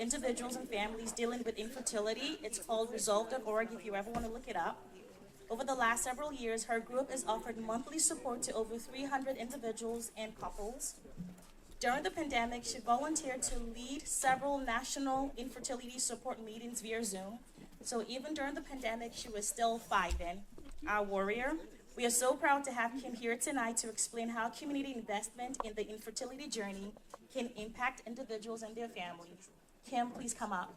individuals and families dealing with infertility. It's called Resolve.org if you ever want to look it up. Over the last several years, her group has offered monthly support to over 300 individuals and couples. During the pandemic, she volunteered to lead several national infertility support meetings via Zoom. So even during the pandemic, she was still fighting. Our warrior. We are so proud to have Kim here tonight to explain how community investment in the infertility journey can impact individuals and their families. Kim, please come up.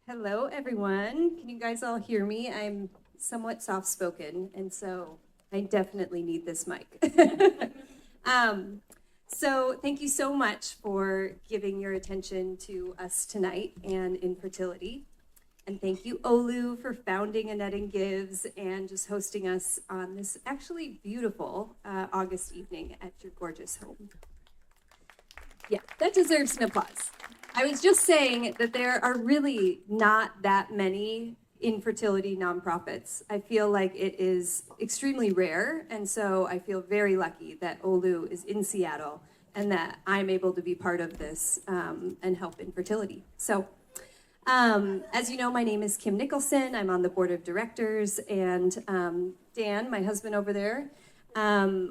Hello, everyone. Can you guys all hear me? I'm somewhat soft-spoken, and so I definitely need this mic. So thank you so much for giving your attention to us tonight and infertility. And thank you, Olu, for founding Aneden Gives and just hosting us on this actually beautiful August evening at your gorgeous home. Yeah, that deserves an applause. I was just saying that there are really not that many infertility nonprofits. I feel like it is extremely rare, and so I feel very lucky that Olu is in Seattle and that I'm able to be part of this and help infertility. So, as you know, my name is Kim Nicholson. I'm on the board of directors, and Dan, my husband over there,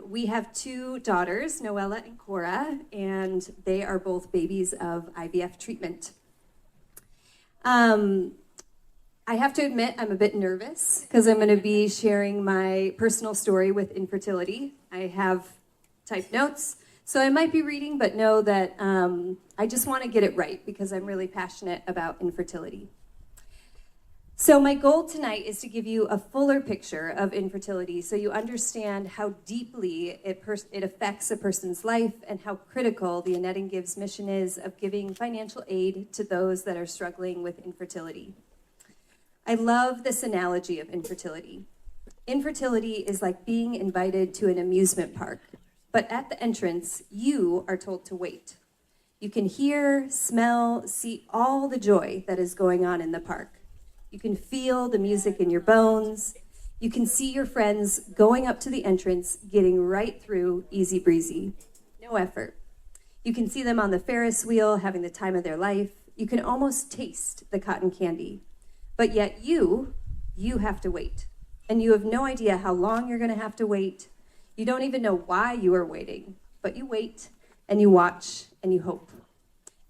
we have two daughters, Noella and Cora, and they are both babies of IVF treatment. I have to admit I'm a bit nervous because I'm going to be sharing my personal story with infertility. I have typed notes, so I might be reading, but know that I just want to get it right because I'm really passionate about infertility. So my goal tonight is to give you a fuller picture of infertility so you understand how deeply it affects a person's life and how critical the Aneden Gives mission is of giving financial aid to those that are struggling with infertility. I love this analogy of infertility. Infertility is like being invited to an amusement park, but at the entrance, you are told to wait. You can hear, smell, see all the joy that is going on in the park. You can feel the music in your bones. You can see your friends going up to the entrance, getting right through easy breezy. No effort. You can see them on the Ferris wheel, having the time of their life. You can almost taste the cotton candy. But yet you have to wait. And you have no idea how long you're going to have to wait. You don't even know why you are waiting. But you wait, and you watch, and you hope.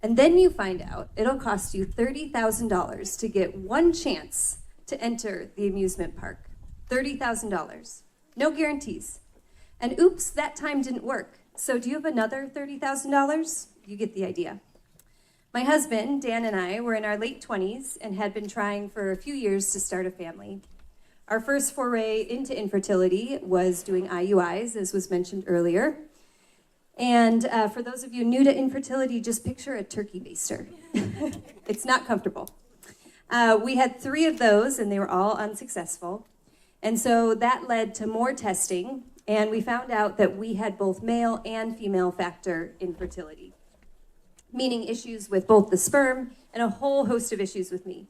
And then you find out it'll cost you $30,000 to get one chance to enter the amusement park. $30,000. No guarantees. And oops, that time didn't work. So do you have another $30,000? You get the idea. My husband, Dan, and I were in our late 20s and had been trying for a few years to start a family. Our first foray into infertility was doing IUIs, as was mentioned earlier. And for those of you new to infertility, just picture a turkey baster. It's not comfortable. We had 3 of those, and they were all unsuccessful. And so that led to more testing, and we found out that we had both male and female factor infertility, meaning issues with both the sperm and a whole host of issues with me.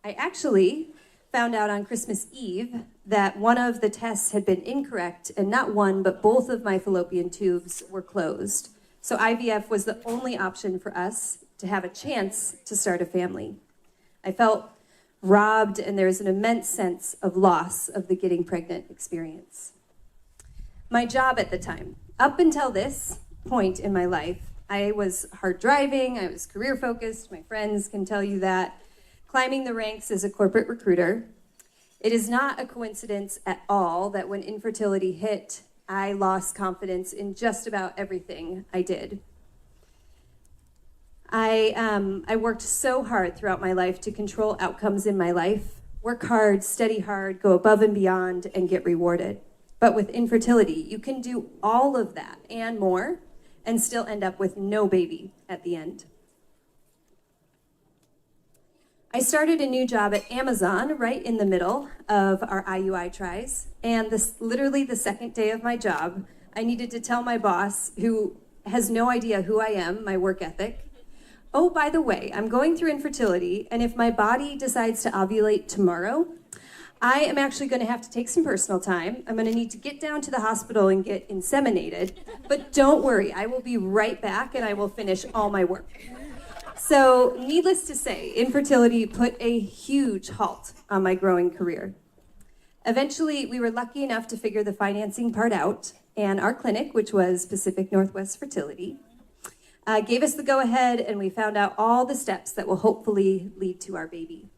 I actually found out on Christmas Eve that one of the tests had been incorrect, and not one, but both of my fallopian tubes were closed. So IVF was the only option for us to have a chance to start a family. I felt robbed, and there was an immense sense of loss of the getting pregnant experience. My job at the time, up until this point in my life, I was hard driving, I was career focused, my friends can tell you that, climbing the ranks as a corporate recruiter. It is not a coincidence at all that when infertility hit, I lost confidence in just about everything I did. I worked so hard throughout my life to control outcomes in my life, work hard, study hard, go above and beyond, and get rewarded. But with infertility, you can do all of that and more, and still end up with no baby at the end. I started a new job at Amazon right in the middle of our IUI tries, and literally the second day of my job, I needed to tell my boss, who has no idea who I am, my work ethic, oh, by the way, I'm going through infertility, and if my body decides to ovulate tomorrow, I am actually going to have to take some personal time. I'm going to need to get down to the hospital and get inseminated. But don't worry, I will be right back and I will finish all my work. So, needless to say, infertility put a huge halt on my growing career. Eventually, we were lucky enough to figure the financing part out, and our clinic, which was Pacific Northwest Fertility, gave us the go-ahead, and we found out all the steps that will hopefully lead to our baby.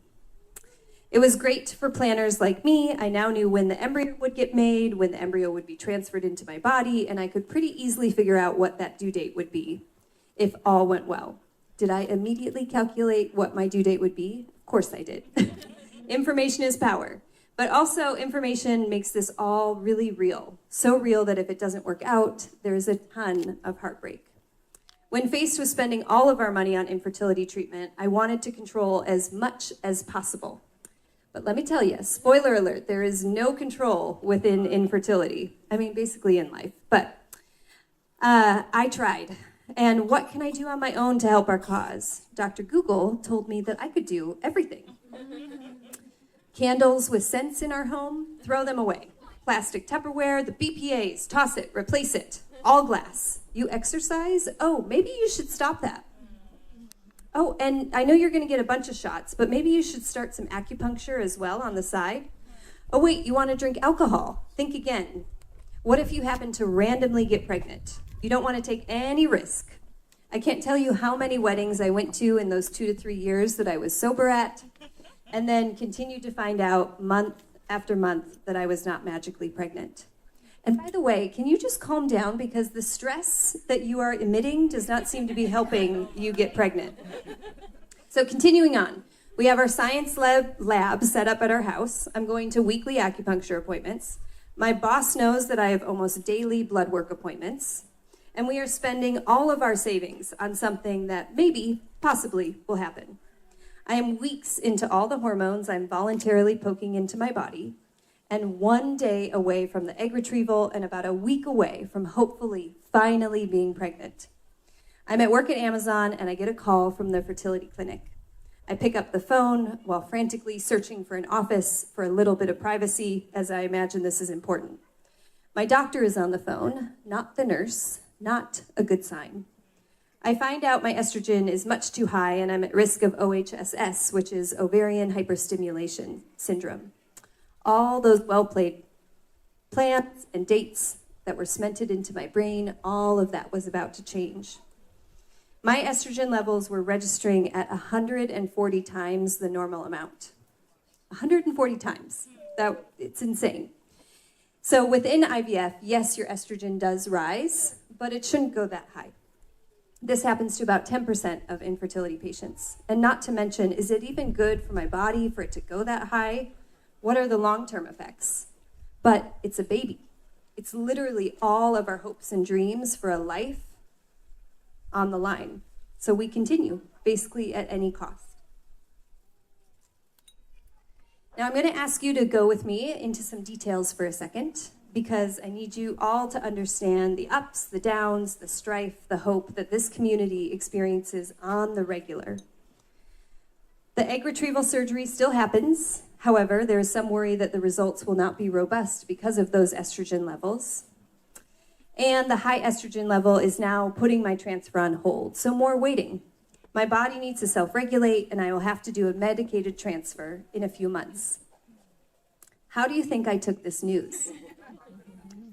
It was great for planners like me. I now knew when the embryo would get made, when the embryo would be transferred into my body, and I could pretty easily figure out what that due date would be if all went well. Did I immediately calculate what my due date would be? Of course I did. Information is power. But also, information makes this all really real. So real that if it doesn't work out, there's a ton of heartbreak. When faced with spending all of our money on infertility treatment, I wanted to control as much as possible. But let me tell you, spoiler alert, there is no control within infertility. I mean, basically in life. But I tried. And what can I do on my own to help our cause? Dr. Google told me that I could do everything. Candles with scents in our home, throw them away. Plastic Tupperware, the BPAs, toss it, replace it. All glass. You exercise? Oh, maybe you should stop that. Oh, and I know you're going to get a bunch of shots, but maybe you should start some acupuncture as well on the side. Oh, wait, you want to drink alcohol? Think again. What if you happen to randomly get pregnant? You don't want to take any risk. I can't tell you how many weddings I went to in those 2 to 3 years that I was sober at, and then continued to find out month after month that I was not magically pregnant. And by the way, can you just calm down, because the stress that you are emitting does not seem to be helping you get pregnant. So continuing on, we have our science lab set up at our house. I'm going to weekly acupuncture appointments. My boss knows that I have almost daily blood work appointments. And we are spending all of our savings on something that maybe, possibly, will happen. I am weeks into all the hormones I'm voluntarily poking into my body, and 1 day away from the egg retrieval and about a week away from hopefully, finally being pregnant. I'm at work at Amazon and I get a call from the fertility clinic. I pick up the phone while frantically searching for an office for a little bit of privacy, as I imagine this is important. My doctor is on the phone, not the nurse, not a good sign. I find out my estrogen is much too high and I'm at risk of OHSS, which is ovarian hyperstimulation syndrome. All those well-played plans and dates that were cemented into my brain, all of that was about to change. My estrogen levels were registering at 140 times the normal amount. 140 times. It's insane. So within IVF, yes, your estrogen does rise, but it shouldn't go that high. This happens to about 10% of infertility patients. And not to mention, is it even good for my body for it to go that high? What are the long-term effects? But it's a baby. It's literally all of our hopes and dreams for a life on the line. So we continue, basically at any cost. Now I'm going to ask you to go with me into some details for a second, because I need you all to understand the ups, the downs, the strife, the hope that this community experiences on the regular. The egg retrieval surgery still happens. However, there is some worry that the results will not be robust because of those estrogen levels. And the high estrogen level is now putting my transfer on hold, so more waiting. My body needs to self-regulate, and I will have to do a medicated transfer in a few months. How do you think I took this news?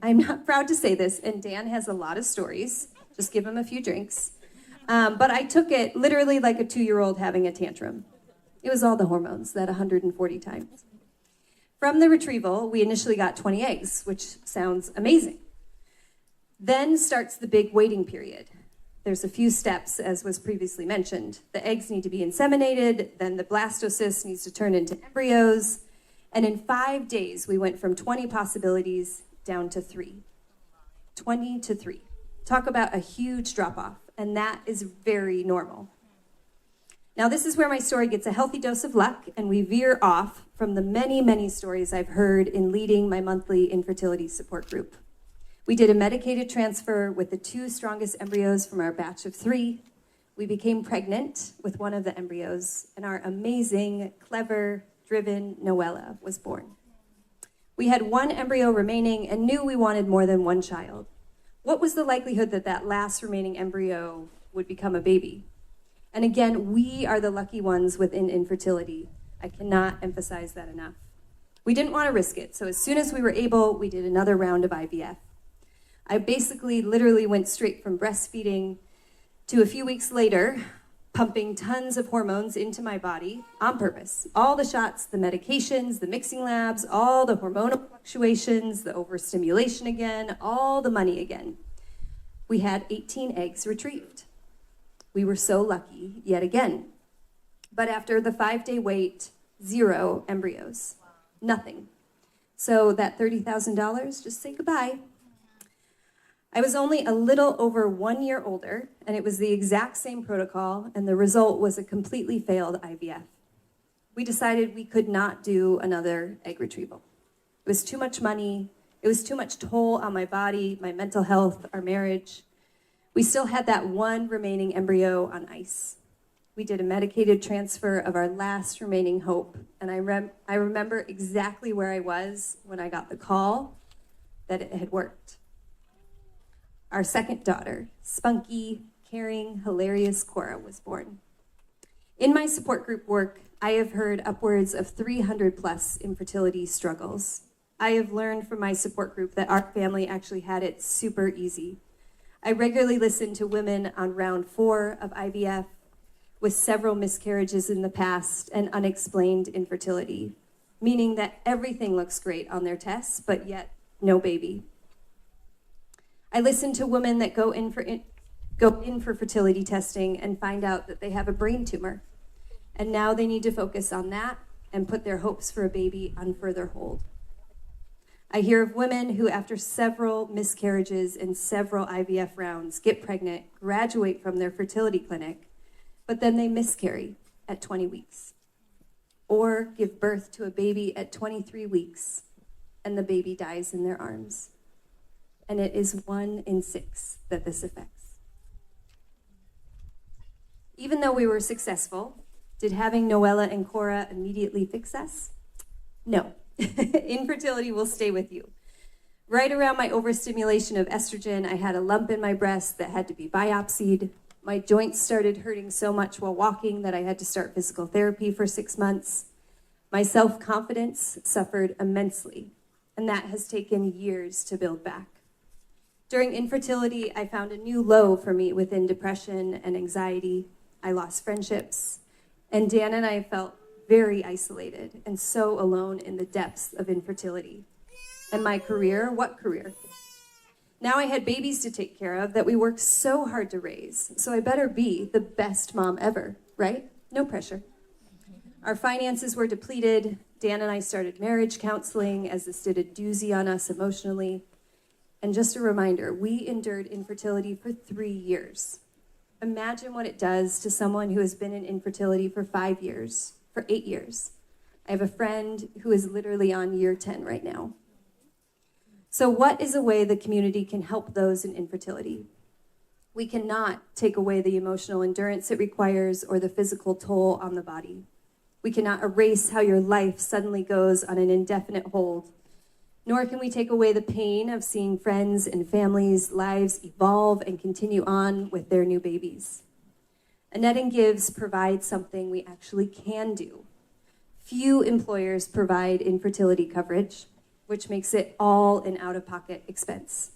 I'm not proud to say this, and Dan has a lot of stories. Just give him a few drinks. But I took it literally like a 2-year-old having a tantrum. It was all the hormones, that 140 times. From the retrieval, we initially got 20 eggs, which sounds amazing. Then starts the big waiting period. There's a few steps, as was previously mentioned. The eggs need to be inseminated, then the blastocyst needs to turn into embryos, and in 5 days, we went from 20 possibilities down to 3. 20 to 3. Talk about a huge drop-off, and that is very normal. Now, this is where my story gets a healthy dose of luck, and we veer off from the many, many stories I've heard in leading my monthly infertility support group. We did a medicated transfer with the 2 strongest embryos from our batch of 3. We became pregnant with one of the embryos, and our amazing, clever, driven Noella was born. We had one embryo remaining and knew we wanted more than one child. What was the likelihood that that last remaining embryo would become a baby? And again, we are the lucky ones within infertility. I cannot emphasize that enough. We didn't want to risk it, so as soon as we were able, we did another round of IVF. I basically literally went straight from breastfeeding to a few weeks later, pumping tons of hormones into my body on purpose. All the shots, the medications, the mixing labs, all the hormonal fluctuations, the overstimulation again, all the money again. We had 18 eggs retrieved. We were so lucky yet again. But after the 5-day wait, 0 embryos, nothing. So that $30,000, just say goodbye. I was only a little over 1 year older, and it was the exact same protocol, and the result was a completely failed IVF. We decided we could not do another egg retrieval. It was too much money. It was too much toll on my body, my mental health, our marriage. We still had that one remaining embryo on ice. We did a medicated transfer of our last remaining hope, and I remember exactly where I was when I got the call that it had worked. Our second daughter, spunky, caring, hilarious Cora, was born. In my support group work, I have heard upwards of 300 plus infertility struggles. I have learned from my support group that our family actually had it super easy. I regularly listen to women on round 4 of IVF with several miscarriages in the past and unexplained infertility, meaning that everything looks great on their tests, but yet no baby. I listen to women that go in for fertility testing and find out that they have a brain tumor, and now they need to focus on that and put their hopes for a baby on further hold. I hear of women who, after several miscarriages and several IVF rounds, get pregnant, graduate from their fertility clinic, but then they miscarry at 20 weeks, or give birth to a baby at 23 weeks, and the baby dies in their arms. And it is 1 in 6 that this affects. Even though we were successful, did having Noella and Cora immediately fix us? No. Infertility will stay with you. Right around my overstimulation of estrogen, I had a lump in my breast that had to be biopsied. My joints started hurting so much while walking that I had to start physical therapy for 6 months. My self-confidence suffered immensely, and that has taken years to build back. During infertility, I found a new low for me within depression and anxiety. I lost friendships, and Dan and I felt very isolated and so alone in the depths of infertility. And my career, what career? Now I had babies to take care of that we worked so hard to raise, so I better be the best mom ever, right? No pressure. Our finances were depleted. Dan and I started marriage counseling as this did a doozy on us emotionally. And just a reminder, we endured infertility for 3 years. Imagine what it does to someone who has been in infertility for 5 years, for 8 years. I have a friend who is literally on year 10 right now. So what is a way the community can help those in infertility? We cannot take away the emotional endurance it requires or the physical toll on the body. We cannot erase how your life suddenly goes on an indefinite hold. Nor can we take away the pain of seeing friends and families' lives evolve and continue on with their new babies. Aneden Gives provides something we actually can do. Few employers provide infertility coverage, which makes it all an out-of-pocket expense.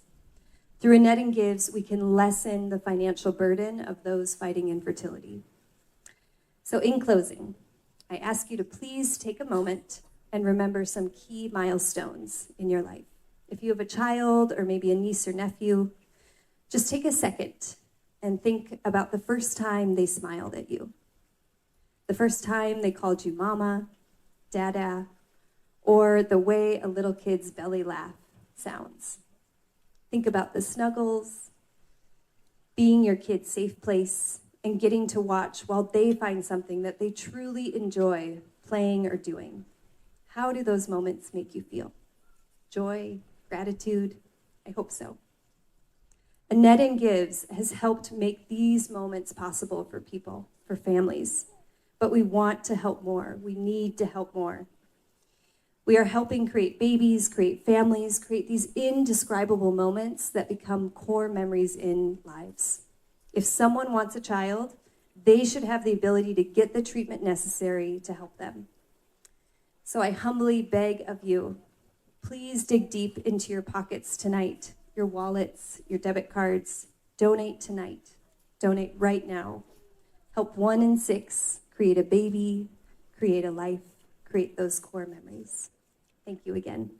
Through Aneden Gives, we can lessen the financial burden of those fighting infertility. So in closing, I ask you to please take a moment and remember some key milestones in your life. If you have a child or maybe a niece or nephew, just take a second and think about the first time they smiled at you. The first time they called you mama, dada, or the way a little kid's belly laugh sounds. Think about the snuggles, being your kid's safe place, and getting to watch while they find something that they truly enjoy playing or doing. How do those moments make you feel? Joy, gratitude? I hope so. Aneden Gives has helped make these moments possible for people, for families. but we want to help more. We need to help more. We are helping create babies, create families, create these indescribable moments that become core memories in lives. If someone wants a child, they should have the ability to get the treatment necessary to help them. So I humbly beg of you, please dig deep into your pockets tonight, your wallets, your debit cards. Donate tonight. Donate right now. Help 1 in 6 create a baby, create a life, create those core memories. Thank you again.